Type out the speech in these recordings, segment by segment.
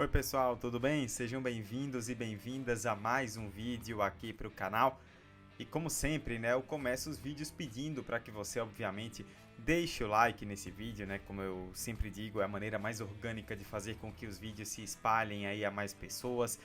Oi pessoal, tudo bem? Sejam bem-vindos e bem-vindas a mais um vídeo aqui para o canal. E como sempre, né, eu começo os vídeos pedindo para que você, obviamente, deixe o like nesse vídeo, né? Como eu sempre digo, é a maneira mais orgânica de fazer com que os vídeos se espalhem aí a mais pessoas.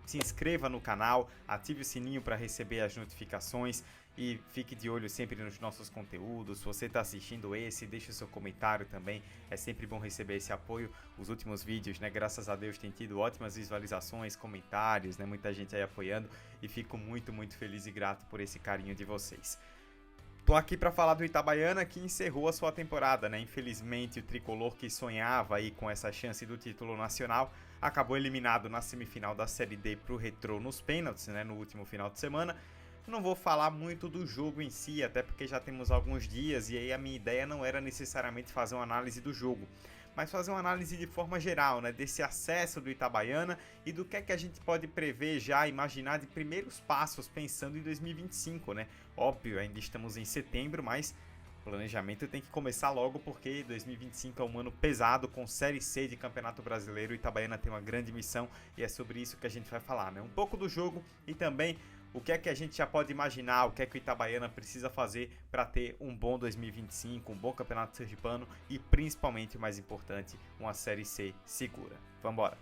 Se inscreva no canal, ative o sininho para receber as notificações e fique de olho sempre nos nossos conteúdos. Se você está assistindo esse, deixe o seu comentário também, é sempre bom receber esse apoio. Os últimos vídeos, né, graças a Deus, têm tido ótimas visualizações, comentários, né, muita gente aí apoiando e fico muito feliz e grato por esse carinho de vocês. Tô aqui para falar do Itabaiana, que encerrou a sua temporada, né? Infelizmente, o tricolor que sonhava aí com essa chance do título nacional acabou eliminado na semifinal da Série D pro Retrô nos pênaltis, né? No último final de semana. Não vou falar muito do jogo em si, até porque já temos alguns dias e aí a minha ideia não era necessariamente fazer uma análise do jogo, mas fazer uma análise de forma geral, né, desse acesso do Itabaiana e do que é que a gente pode prever já, imaginar de primeiros passos pensando em 2025, né? Óbvio, ainda estamos em setembro, mas o planejamento tem que começar logo porque 2025 é um ano pesado com Série C de Campeonato Brasileiro. O Itabaiana tem uma grande missão e é sobre isso que a gente vai falar, né? Um pouco do jogo e também o que é que a gente já pode imaginar, o que é que o Itabaiana precisa fazer para ter um bom 2025, um bom Campeonato Sergipano e principalmente o mais importante, uma Série C segura. Vamos embora.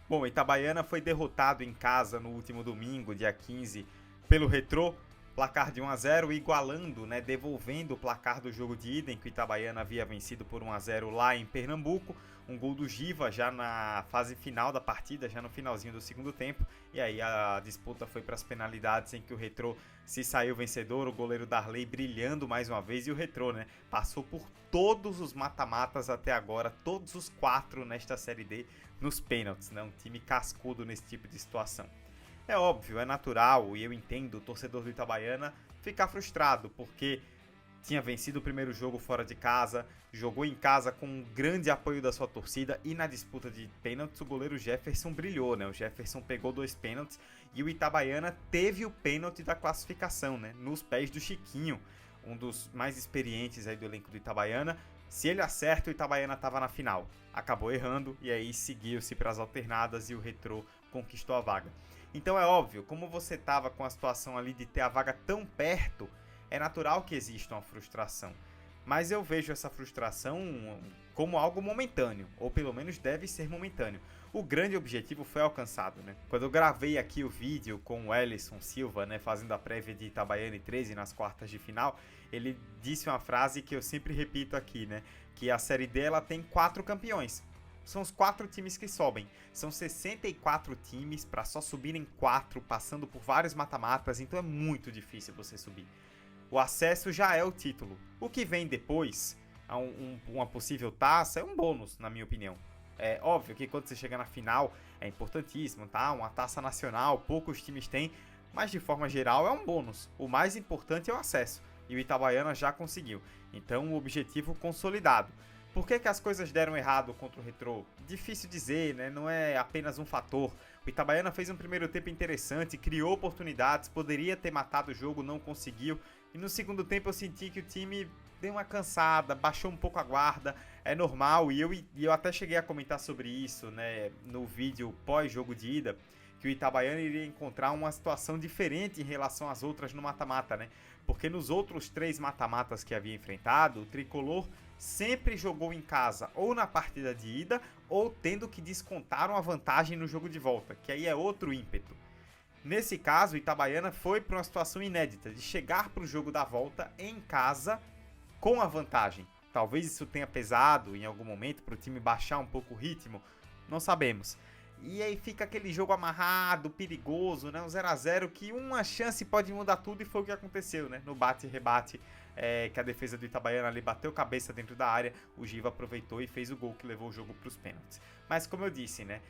Bom, o Itabaiana foi derrotado em casa no último domingo, dia 15, pelo Retrô, placar de 1-0, igualando, né, devolvendo o placar do jogo de ida, em que o Itabaiana havia vencido por 1-0 lá em Pernambuco. Um gol do Giva já na fase final da partida, já no finalzinho do segundo tempo. E aí a disputa foi para as penalidades, em que o Retrô se saiu vencedor, o goleiro Darley brilhando mais uma vez. E o Retrô, né, passou por todos os mata-matas até agora, todos os 4 nesta Série D, nos pênaltis, né, um time cascudo nesse tipo de situação. É óbvio, é natural e eu entendo o torcedor do Itabaiana ficar frustrado, porque tinha vencido o primeiro jogo fora de casa, jogou em casa com um grande apoio da sua torcida e na disputa de pênaltis o goleiro Jefferson brilhou, né? O Jefferson pegou 2 pênaltis e o Itabaiana teve o pênalti da classificação, né? Nos pés do Chiquinho, um dos mais experientes aí do elenco do Itabaiana. Se ele acerta, o Itabaiana estava na final. Acabou errando e aí seguiu-se para as alternadas e o Retrô conquistou a vaga. Então é óbvio, como você estava com a situação ali de ter a vaga tão perto, é natural que exista uma frustração. Mas eu vejo essa frustração como algo momentâneo, ou pelo menos deve ser momentâneo. O grande objetivo foi alcançado, né? Quando eu gravei aqui o vídeo com o Ellison Silva, né, fazendo a prévia de Itabaiana e 13 nas quartas de final, ele disse uma frase que eu sempre repito aqui, né? Que a Série D ela tem 4 campeões. São os 4 times que sobem. São 64 times para só subirem 4, passando por vários mata-matas, então é muito difícil você subir. O acesso já é o título. O que vem depois, uma possível taça, é um bônus, na minha opinião. É óbvio que quando você chega na final, é importantíssimo, tá? Uma taça nacional, poucos times têm, mas de forma geral é um bônus. O mais importante é o acesso, e o Itabaiana já conseguiu. Então o objetivo consolidado. Por que as coisas deram errado contra o Retrô? Difícil dizer, né? Não é apenas um fator. O Itabaiana fez um primeiro tempo interessante, criou oportunidades, poderia ter matado o jogo, não conseguiu. E no segundo tempo eu senti que o time deu uma cansada, baixou um pouco a guarda, é normal. E eu até cheguei a comentar sobre isso, né, no vídeo pós-jogo de ida, que o Itabaiana iria encontrar uma situação diferente em relação às outras no mata-mata, né? Porque nos outros 3 mata-matas que havia enfrentado, o Tricolor sempre jogou em casa ou na partida de ida ou tendo que descontar uma vantagem no jogo de volta, que aí é outro ímpeto. Nesse caso, o Itabaiana foi para uma situação inédita de chegar para o jogo da volta em casa com a vantagem. Talvez isso tenha pesado em algum momento para o time baixar um pouco o ritmo, não sabemos. E aí fica aquele jogo amarrado, perigoso, né? Um 0-0 que uma chance pode mudar tudo e foi o que aconteceu, né? No bate e rebate, que a defesa do Itabaiana ali bateu cabeça dentro da área, o Giva aproveitou e fez o gol que levou o jogo para os pênaltis. Mas como eu disse, né?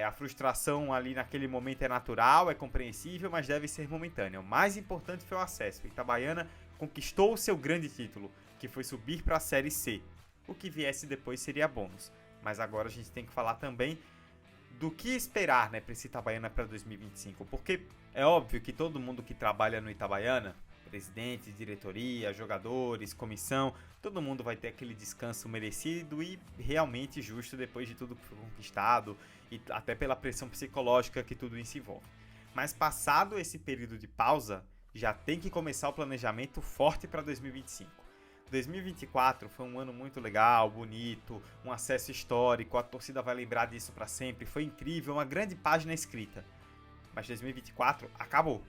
A frustração ali naquele momento é natural, é compreensível, mas deve ser momentânea. O mais importante foi o acesso. O Itabaiana conquistou o seu grande título, que foi subir para a Série C. O que viesse depois seria bônus. Mas agora a gente tem que falar também do que esperar, né, para esse Itabaiana para 2025, porque é óbvio que todo mundo que trabalha no Itabaiana Presidente, diretoria, jogadores, comissão, todo mundo vai ter aquele descanso merecido e realmente justo depois de tudo que foi conquistado e até pela pressão psicológica que tudo isso envolve. Mas passado esse período de pausa, já tem que começar o planejamento forte para 2025. 2024 foi um ano muito legal, bonito, um acesso histórico, a torcida vai lembrar disso para sempre, foi incrível, uma grande página escrita. Mas 2024 acabou.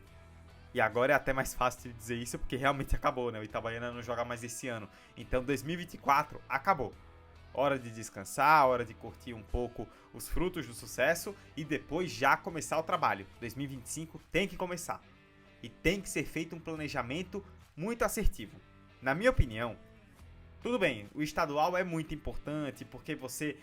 E agora é até mais fácil de dizer isso porque realmente acabou, né? O Itabaiana não joga mais esse ano. Então 2024 acabou. Hora de descansar, hora de curtir um pouco os frutos do sucesso e depois já começar o trabalho. 2025 tem que começar. E tem que ser feito um planejamento muito assertivo. Na minha opinião, tudo bem, o estadual é muito importante porque você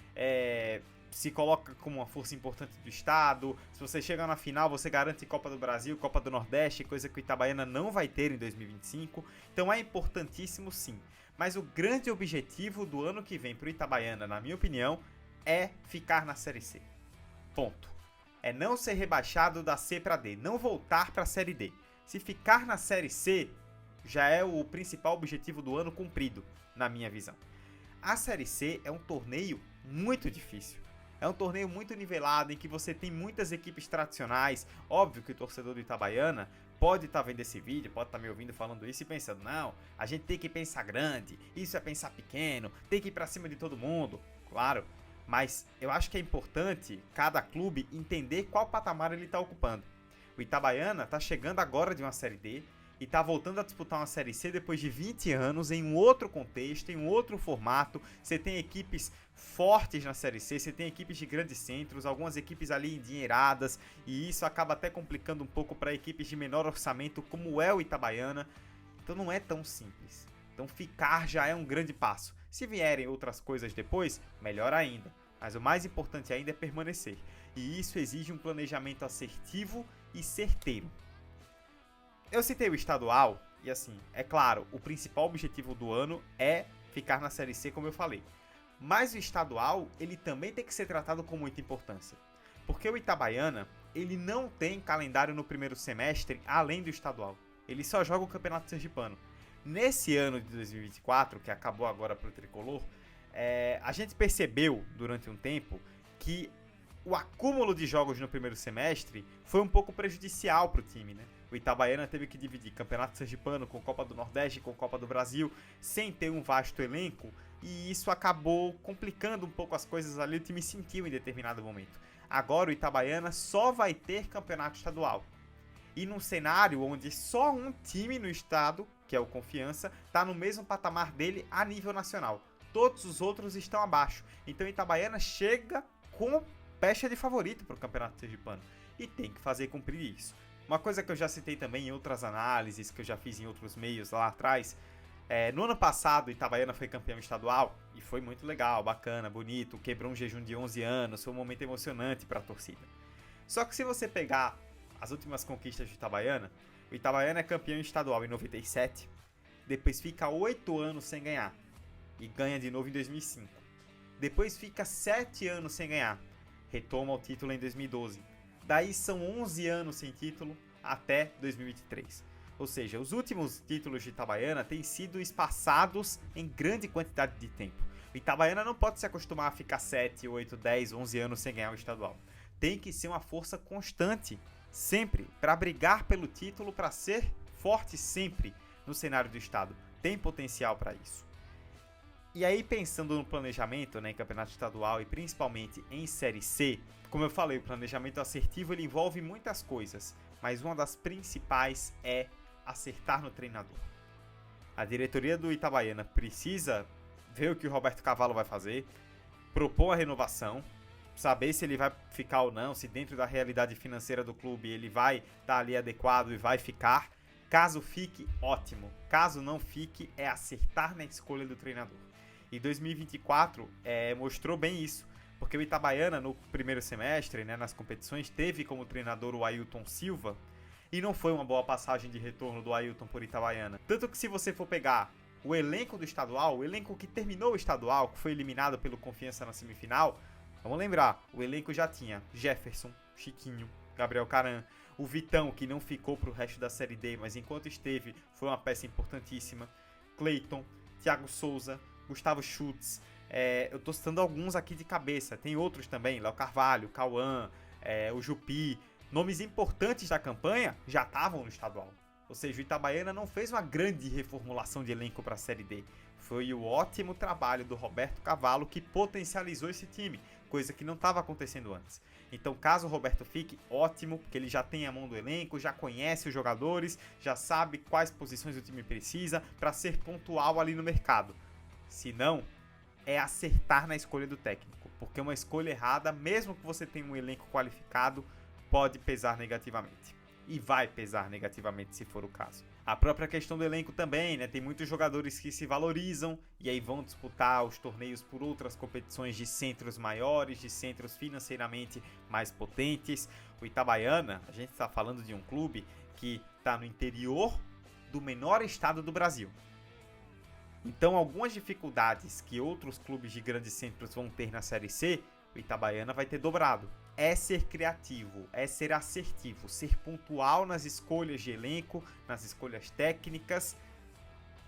se coloca como uma força importante do estado. Se você chega na final, você garante Copa do Brasil, Copa do Nordeste, coisa que o Itabaiana não vai ter em 2025. Então é importantíssimo sim. Mas o grande objetivo do ano que vem para o Itabaiana, na minha opinião, é ficar na Série C. Ponto. É não ser rebaixado da C para D, não voltar para a Série D. Se ficar na Série C, já é o principal objetivo do ano cumprido, na minha visão. A Série C é um torneio muito difícil. É um torneio muito nivelado, em que você tem muitas equipes tradicionais. Óbvio que o torcedor do Itabaiana pode estar vendo esse vídeo, pode estar me ouvindo falando isso e pensando, não, a gente tem que pensar grande, isso é pensar pequeno, tem que ir pra cima de todo mundo. Claro, mas eu acho que é importante cada clube entender qual patamar ele está ocupando. O Itabaiana está chegando agora de uma Série D e está voltando a disputar uma Série C depois de 20 anos, em um outro contexto, em um outro formato. Você tem equipes fortes na Série C, você tem equipes de grandes centros, algumas equipes ali endinheiradas, e isso acaba até complicando um pouco para equipes de menor orçamento, como é o Itabaiana. Então não é tão simples. Então ficar já é um grande passo. Se vierem outras coisas depois, melhor ainda. Mas o mais importante ainda é permanecer. E isso exige um planejamento assertivo e certeiro. Eu citei o estadual, e assim, é claro, o principal objetivo do ano é ficar na Série C, como eu falei. Mas o estadual, ele também tem que ser tratado com muita importância. Porque o Itabaiana, ele não tem calendário no primeiro semestre, além do estadual. Ele só joga o Campeonato Sergipano. Nesse ano de 2024, que acabou agora para o Tricolor, a gente percebeu, durante um tempo, que o acúmulo de jogos no primeiro semestre foi um pouco prejudicial para o time, né? O Itabaiana teve que dividir Campeonato Sergipano com Copa do Nordeste, com Copa do Brasil, sem ter um vasto elenco, e isso acabou complicando um pouco as coisas ali, o time sentiu em determinado momento. Agora o Itabaiana só vai ter campeonato estadual. E num cenário onde só um time no estado, que é o Confiança, está no mesmo patamar dele a nível nacional. Todos os outros estão abaixo. Então o Itabaiana chega com pecha de favorito para o Campeonato Sergipano. E tem que fazer cumprir isso. Uma coisa que eu já citei também em outras análises, que eu já fiz em outros meios lá atrás, no ano passado o Itabaiana foi campeão estadual e foi muito legal, bacana, bonito, quebrou um jejum de 11 anos, foi um momento emocionante para a torcida. Só que se você pegar as últimas conquistas do Itabaiana, o Itabaiana é campeão estadual em 97, depois fica 8 anos sem ganhar e ganha de novo em 2005. Depois fica 7 anos sem ganhar, retoma o título em 2012. Daí são 11 anos sem título até 2023. Ou seja, os últimos títulos de Itabaiana têm sido espaçados em grande quantidade de tempo. O Itabaiana não pode se acostumar a ficar 7, 8, 10, 11 anos sem ganhar o estadual. Tem que ser uma força constante, sempre, para brigar pelo título, para ser forte sempre no cenário do estado. Tem potencial para isso. E aí, pensando no planejamento, né, em campeonato estadual e principalmente em Série C, como eu falei, o planejamento assertivo ele envolve muitas coisas, mas uma das principais é acertar no treinador. A diretoria do Itabaiana precisa ver o que o Roberto Cavalo vai fazer, propor a renovação, saber se ele vai ficar ou não, se dentro da realidade financeira do clube ele vai estar ali adequado e vai ficar. Caso fique, ótimo. Caso não fique, é acertar na escolha do treinador. E 2024 mostrou bem isso, porque o Itabaiana no primeiro semestre, né, nas competições, teve como treinador o Ailton Silva, e não foi uma boa passagem de retorno do Ailton por Itabaiana. Tanto que se você for pegar o elenco do estadual, o elenco que terminou o estadual, que foi eliminado pelo Confiança na semifinal, vamos lembrar, o elenco já tinha Jefferson, Chiquinho, Gabriel Caran, o Vitão, que não ficou para o resto da Série D, mas enquanto esteve foi uma peça importantíssima, Cleiton, Thiago Souza, Gustavo Schutz, eu tô citando alguns aqui de cabeça, tem outros também, Léo Carvalho, Cauã, o Jupi, nomes importantes da campanha já estavam no estadual. Ou seja, o Itabaiana não fez uma grande reformulação de elenco para a Série D. Foi o ótimo trabalho do Roberto Cavalo que potencializou esse time, coisa que não estava acontecendo antes. Então, caso o Roberto fique, ótimo, porque ele já tem a mão do elenco, já conhece os jogadores, já sabe quais posições o time precisa para ser pontual ali no mercado. Se não, é acertar na escolha do técnico, porque uma escolha errada, mesmo que você tenha um elenco qualificado, pode pesar negativamente. E vai pesar negativamente se for o caso. A própria questão do elenco também, né? Tem muitos jogadores que se valorizam e aí vão disputar os torneios por outras competições de centros maiores, de centros financeiramente mais potentes. O Itabaiana, a gente está falando de um clube que está no interior do menor estado do Brasil. Então, algumas dificuldades que outros clubes de grandes centros vão ter na Série C, o Itabaiana vai ter dobrado. É ser criativo, é ser assertivo, ser pontual nas escolhas de elenco, nas escolhas técnicas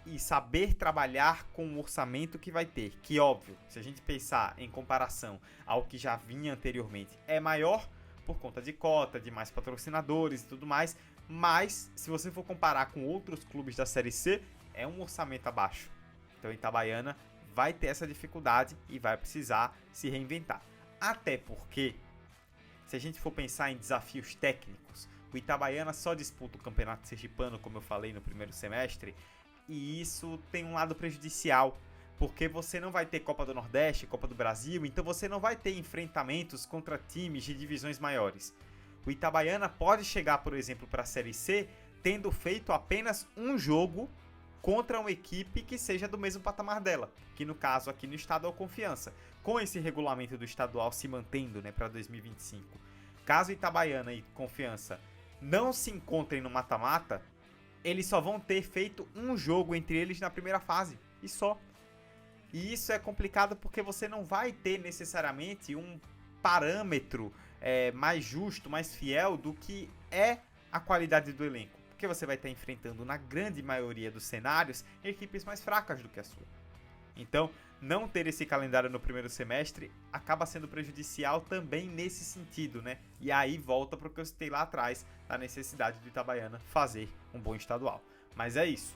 e saber trabalhar com o orçamento que vai ter. Que, óbvio, se a gente pensar em comparação ao que já vinha anteriormente, é maior por conta de cota, de mais patrocinadores e tudo mais, mas se você for comparar com outros clubes da Série C, é um orçamento abaixo. Então, o Itabaiana vai ter essa dificuldade e vai precisar se reinventar. Até porque, se a gente for pensar em desafios técnicos, o Itabaiana só disputa o Campeonato Sergipano, como eu falei no primeiro semestre, e isso tem um lado prejudicial, porque você não vai ter Copa do Nordeste, Copa do Brasil, então você não vai ter enfrentamentos contra times de divisões maiores. O Itabaiana pode chegar, por exemplo, para a Série C, tendo feito apenas um jogo contra uma equipe que seja do mesmo patamar dela, que no caso aqui no estado é o Confiança. Com esse regulamento do estadual se mantendo, né, para 2025, caso Itabaiana e Confiança não se encontrem no mata-mata, eles só vão ter feito um jogo entre eles na primeira fase, e só. E isso é complicado porque você não vai ter necessariamente um parâmetro mais justo, mais fiel do que é a qualidade do elenco. Porque você vai estar enfrentando, na grande maioria dos cenários, equipes mais fracas do que a sua. Então, não ter esse calendário no primeiro semestre acaba sendo prejudicial também nesse sentido, né? E aí volta para o que eu citei lá atrás, da necessidade do Itabaiana fazer um bom estadual. Mas é isso.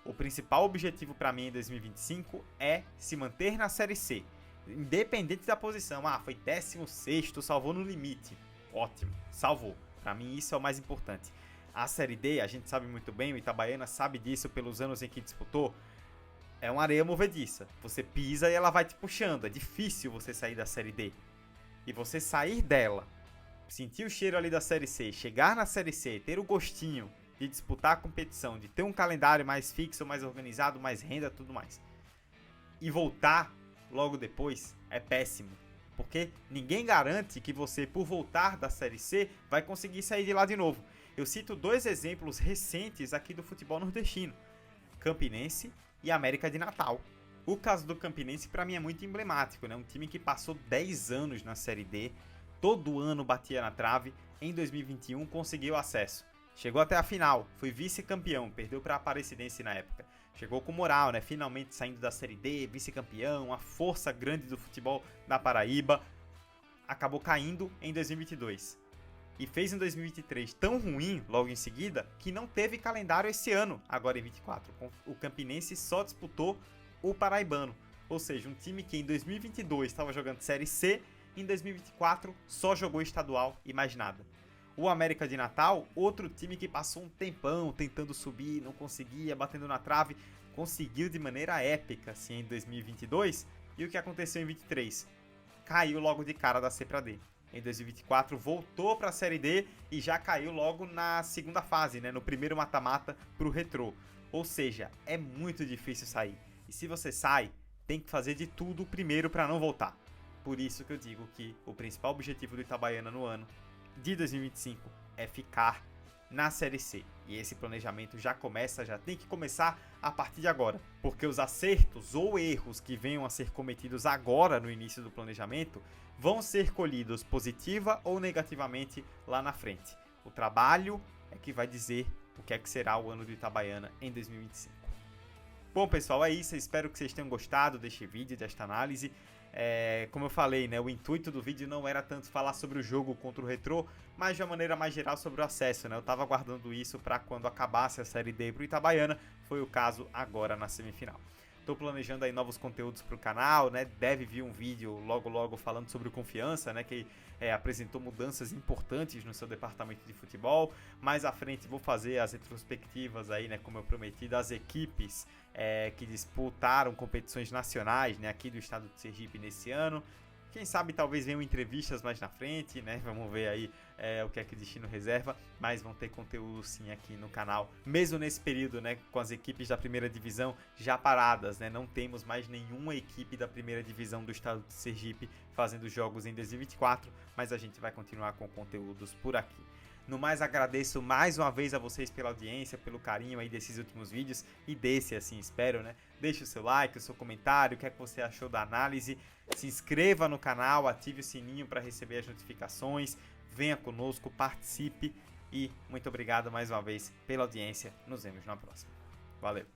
O principal objetivo para mim em 2025 é se manter na Série C. Independente da posição. Foi 16º, salvou no limite. Ótimo, salvou. Para mim isso é o mais importante. A Série D, a gente sabe muito bem, o Itabaiana sabe disso pelos anos em que disputou, é uma areia movediça. Você pisa e ela vai te puxando. É difícil você sair da Série D. E você sair dela, sentir o cheiro ali da Série C, chegar na Série C, ter o gostinho de disputar a competição, de ter um calendário mais fixo, mais organizado, mais renda, tudo mais, e voltar logo depois, é péssimo. Porque ninguém garante que você, por voltar da Série C, vai conseguir sair de lá de novo. Eu cito dois exemplos recentes aqui do futebol nordestino: Campinense e América de Natal. O caso do Campinense para mim é muito emblemático, né? Um time que passou 10 anos na Série D, todo ano batia na trave, em 2021 conseguiu acesso. Chegou até a final, foi vice-campeão, perdeu para a Aparecidense na época. Chegou com moral, né? Finalmente saindo da Série D, vice-campeão, a força grande do futebol da Paraíba. Acabou caindo em 2022. E fez em 2023 tão ruim, logo em seguida, que não teve calendário esse ano, agora em 24. O Campinense só disputou o Paraibano. Ou seja, um time que em 2022 estava jogando Série C, em 2024 só jogou estadual e mais nada. O América de Natal, outro time que passou um tempão tentando subir, não conseguia, batendo na trave, conseguiu de maneira épica assim, em 2022. E o que aconteceu em 2023? Caiu logo de cara da C para D. Em 2024 voltou para a Série D e já caiu logo na segunda fase, né, no primeiro mata-mata para o Retrô. Ou seja, é muito difícil sair. E se você sai, tem que fazer de tudo primeiro para não voltar. Por isso que eu digo que o principal objetivo do Itabaiana no ano de 2025 é ficar na Série C. E esse planejamento já tem que começar a partir de agora, porque os acertos ou erros que venham a ser cometidos agora no início do planejamento vão ser colhidos positiva ou negativamente lá na frente. O trabalho é que vai dizer o que é que será o ano do Itabaiana em 2025. Bom, pessoal, é isso. Eu espero que vocês tenham gostado deste vídeo, desta análise. Como eu falei, né, o intuito do vídeo não era tanto falar sobre o jogo contra o Retrô, mas de uma maneira mais geral sobre o acesso, né? Eu tava aguardando isso para quando acabasse a Série D pro Itabaiana, foi o caso agora na semifinal. Tô planejando aí novos conteúdos pro canal, né? Deve vir um vídeo logo falando sobre o Confiança, né? Que apresentou mudanças importantes no seu departamento de futebol. Mais à frente vou fazer as retrospectivas aí, né? Como eu prometi, das equipes que disputaram competições nacionais, né? Aqui do estado de Sergipe nesse ano. Quem sabe talvez venham entrevistas mais na frente, né? Vamos ver aí o que é que o destino reserva, mas vão ter conteúdo sim aqui no canal, mesmo nesse período, né? Com as equipes da primeira divisão já paradas, né? Não temos mais nenhuma equipe da primeira divisão do estado de Sergipe fazendo jogos em 2024, mas a gente vai continuar com conteúdos por aqui. No mais, agradeço mais uma vez a vocês pela audiência, pelo carinho aí desses últimos vídeos e desse, assim, espero, né? Deixe o seu like, o seu comentário, o que é que você achou da análise. Se inscreva no canal, ative o sininho para receber as notificações. Venha conosco, participe e muito obrigado mais uma vez pela audiência. Nos vemos na próxima. Valeu!